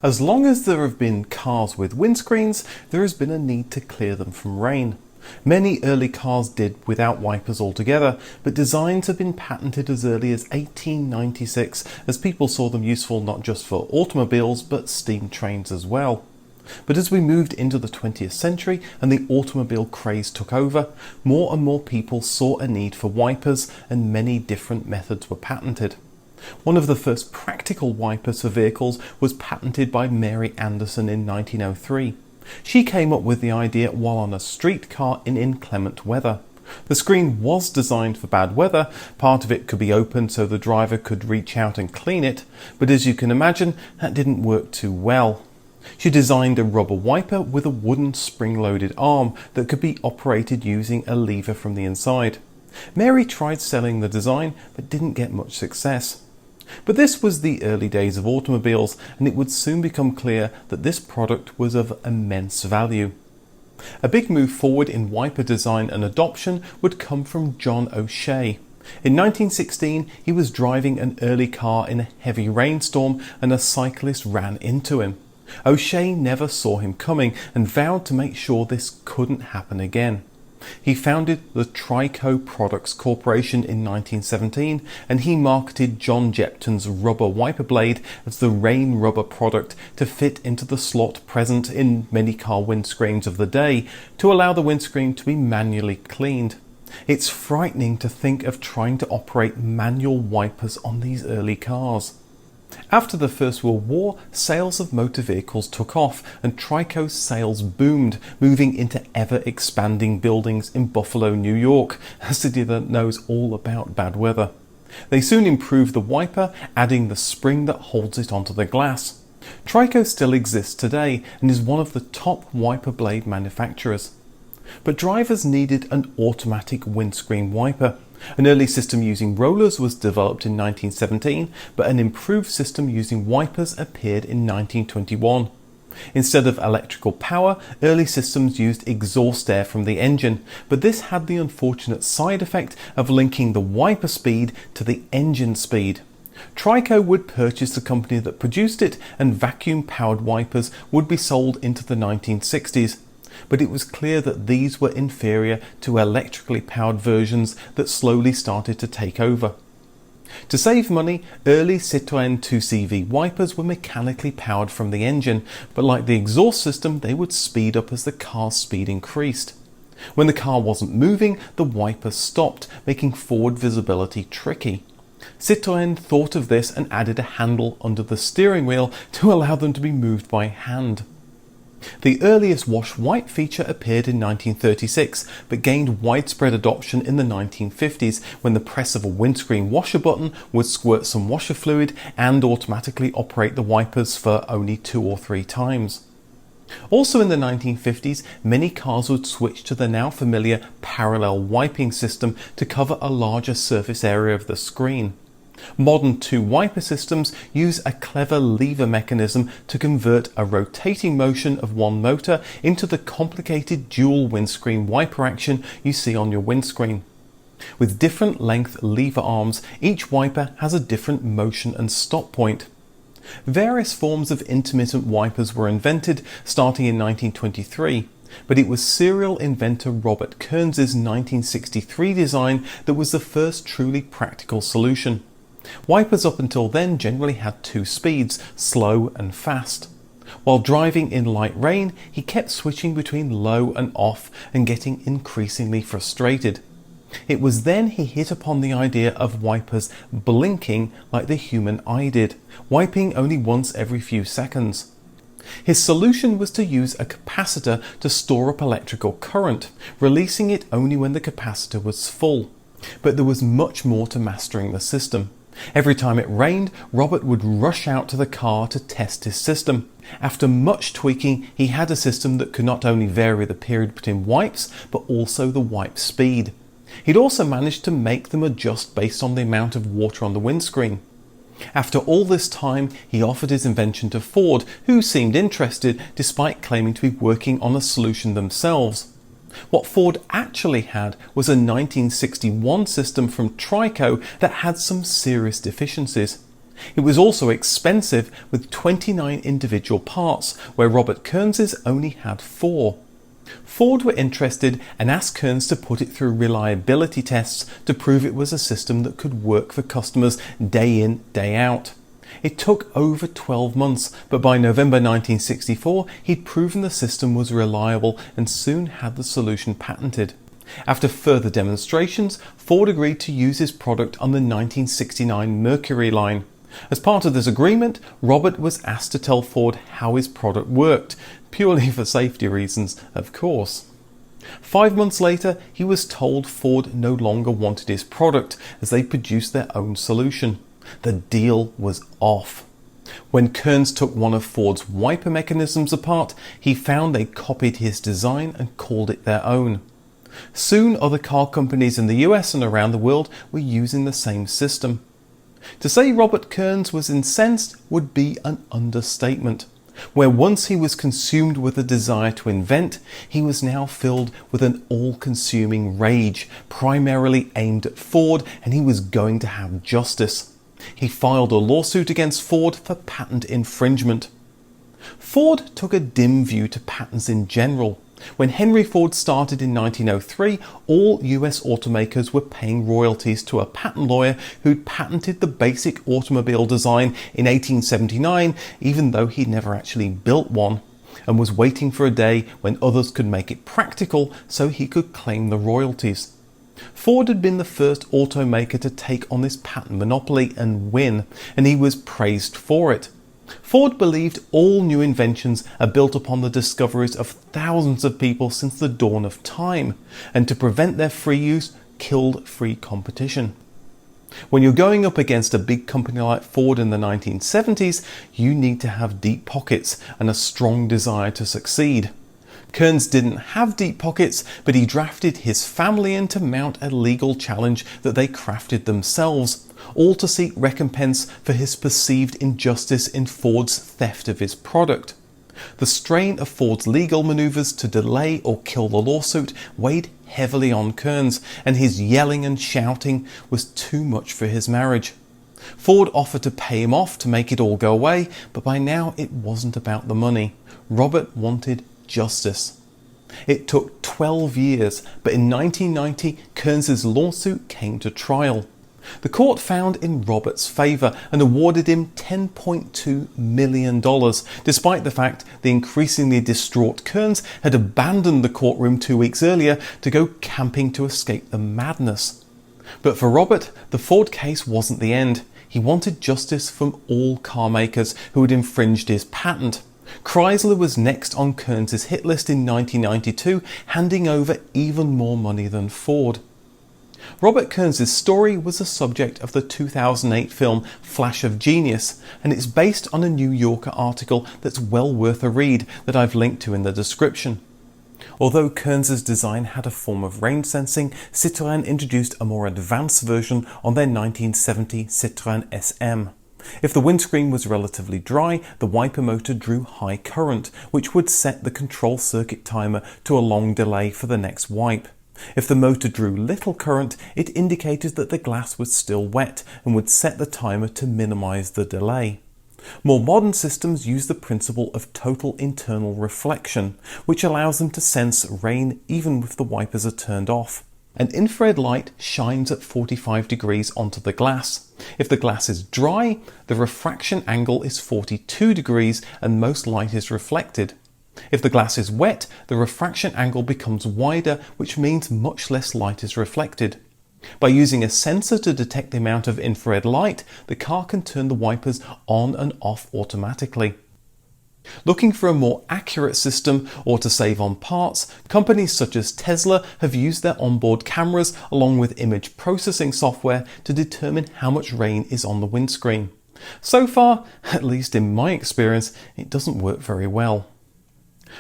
As long as there have been cars with windscreens, there has been a need to clear them from rain. Many early cars did without wipers altogether, but designs have been patented as early as 1896 as people saw them useful not just for automobiles but steam trains as well. But as we moved into the 20th century and the automobile craze took over, more and more people saw a need for wipers and many different methods were patented. One of the first practical wipers for vehicles was patented by Mary Anderson in 1903. She came up with the idea while on a streetcar in inclement weather. The screen was designed for bad weather. Part of it could be opened so the driver could reach out and clean it, but as you can imagine, that didn't work too well. She designed a rubber wiper with a wooden spring-loaded arm that could be operated using a lever from the inside. Mary tried selling the design but didn't get much success. But this was the early days of automobiles, and it would soon become clear that this product was of immense value. A big move forward in wiper design and adoption would come from John O'Shea. In 1916, he was driving an early car in a heavy rainstorm and a cyclist ran into him. O'Shea never saw him coming and vowed to make sure this couldn't happen again. He founded the Trico Products Corporation in 1917, and he marketed John Jepton's rubber wiper blade as the rain rubber product to fit into the slot present in many car windscreens of the day to allow the windscreen to be manually cleaned. It's frightening to think of trying to operate manual wipers on these early cars. After the First World War, sales of motor vehicles took off and Trico's sales boomed, moving into ever-expanding buildings in Buffalo, New York, a city that knows all about bad weather. They soon improved the wiper, adding the spring that holds it onto the glass. Trico still exists today and is one of the top wiper blade manufacturers. But drivers needed an automatic windscreen wiper. An early system using rollers was developed in 1917, but an improved system using wipers appeared in 1921. Instead of electrical power, early systems used exhaust air from the engine, but this had the unfortunate side effect of linking the wiper speed to the engine speed. Trico would purchase the company that produced it, and vacuum-powered wipers would be sold into the 1960s. But it was clear that these were inferior to electrically powered versions that slowly started to take over. To save money, early Citroën 2CV wipers were mechanically powered from the engine, but like the exhaust system, they would speed up as the car's speed increased. When the car wasn't moving, the wipers stopped, making forward visibility tricky. Citroën thought of this and added a handle under the steering wheel to allow them to be moved by hand. The earliest wash white feature appeared in 1936, but gained widespread adoption in the 1950s when the press of a windscreen washer button would squirt some washer fluid and automatically operate the wipers for only 2 or 3 times. Also in the 1950s, many cars would switch to the now familiar parallel wiping system to cover a larger surface area of the screen. Modern 2-wiper systems use a clever lever mechanism to convert a rotating motion of one motor into the complicated dual windscreen wiper action you see on your windscreen. With different length lever arms, each wiper has a different motion and stop point. Various forms of intermittent wipers were invented starting in 1923. But it was serial inventor Robert Kearns's 1963 design that was the first truly practical solution. Wipers up until then generally had 2 speeds, slow and fast. While driving in light rain, he kept switching between low and off and getting increasingly frustrated. It was then he hit upon the idea of wipers blinking like the human eye did, wiping only once every few seconds. His solution was to use a capacitor to store up electrical current, releasing it only when the capacitor was full. But there was much more to mastering the system. Every time it rained, Robert would rush out to the car to test his system. After much tweaking, he had a system that could not only vary the period between wipes, but also the wipe speed. He'd also managed to make them adjust based on the amount of water on the windscreen. After all this time, he offered his invention to Ford, who seemed interested despite claiming to be working on a solution themselves. What Ford actually had was a 1961 system from Trico that had some serious deficiencies. It was also expensive, with 29 individual parts, where Robert Kearns's only had 4. Ford were interested and asked Kearns to put it through reliability tests to prove it was a system that could work for customers day in, day out. It took over 12 months, but by November 1964 he'd proven the system was reliable and soon had the solution patented. After further demonstrations, Ford agreed to use his product on the 1969 Mercury line. As part of this agreement, Robert was asked to tell Ford how his product worked, purely for safety reasons, of course. 5 months later, he was told Ford no longer wanted his product, as they produced their own solution. The deal was off. When Kearns took one of Ford's wiper mechanisms apart, he found they copied his design and called it their own. Soon, other car companies in the US and around the world were using the same system. To say Robert Kearns was incensed would be an understatement. Where once he was consumed with a desire to invent, he was now filled with an all-consuming rage, primarily aimed at Ford, and he was going to have justice. He filed a lawsuit against Ford for patent infringement. Ford took a dim view to patents in general. When Henry Ford started in 1903, all US automakers were paying royalties to a patent lawyer who'd patented the basic automobile design in 1879, even though he'd never actually built one, and was waiting for a day when others could make it practical so he could claim the royalties. Ford had been the first automaker to take on this patent monopoly and win, and he was praised for it. Ford believed all new inventions are built upon the discoveries of thousands of people since the dawn of time, and to prevent their free use, killed free competition. When you're going up against a big company like Ford in the 1970s, you need to have deep pockets and a strong desire to succeed. Kearns didn't have deep pockets, but he drafted his family in to mount a legal challenge that they crafted themselves, all to seek recompense for his perceived injustice in Ford's theft of his product. The strain of Ford's legal maneuvers to delay or kill the lawsuit weighed heavily on Kearns, and his yelling and shouting was too much for his marriage. Ford offered to pay him off to make it all go away, but by now it wasn't about the money. Robert wanted justice. It took 12 years, but in 1990, Kearns's lawsuit came to trial. The court found in Robert's favour and awarded him $10.2 million, despite the fact the increasingly distraught Kearns had abandoned the courtroom 2 weeks earlier to go camping to escape the madness. But for Robert, the Ford case wasn't the end. He wanted justice from all car makers who had infringed his patent. Chrysler was next on Kearns's hit list in 1992, handing over even more money than Ford. Robert Kearns's story was the subject of the 2008 film Flash of Genius, and it's based on a New Yorker article that's well worth a read that I've linked to in the description. Although Kearns's design had a form of rain sensing, Citroën introduced a more advanced version on their 1970 Citroën SM. If the windscreen was relatively dry, the wiper motor drew high current, which would set the control circuit timer to a long delay for the next wipe. If the motor drew little current, it indicated that the glass was still wet and would set the timer to minimize the delay. More modern systems use the principle of total internal reflection, which allows them to sense rain even if the wipers are turned off. An infrared light shines at 45 degrees onto the glass. If the glass is dry, the refraction angle is 42 degrees and most light is reflected. If the glass is wet, the refraction angle becomes wider, which means much less light is reflected. By using a sensor to detect the amount of infrared light, the car can turn the wipers on and off automatically. Looking for a more accurate system or to save on parts, companies such as Tesla have used their onboard cameras along with image processing software to determine how much rain is on the windscreen. So far, at least in my experience, it doesn't work very well.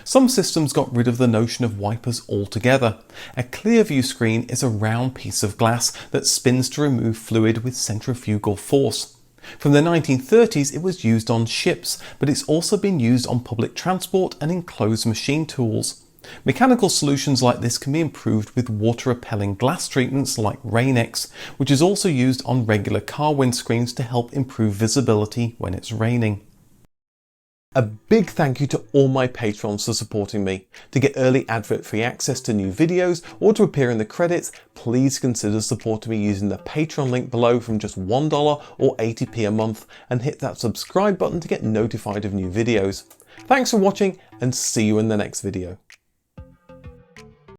Some systems got rid of the notion of wipers altogether. A Clearview screen is a round piece of glass that spins to remove fluid with centrifugal force. From the 1930s it was used on ships, but it's also been used on public transport and in closed machine tools. Mechanical solutions like this can be improved with water-repelling glass treatments like Rain-X, which is also used on regular car windscreens to help improve visibility when it's raining. A big thank you to all my patrons for supporting me. To get early advert-free access to new videos or to appear in the credits, please consider supporting me using the Patreon link below from just $1 or 80p a month, and hit that subscribe button to get notified of new videos. Thanks for watching, and see you in the next video.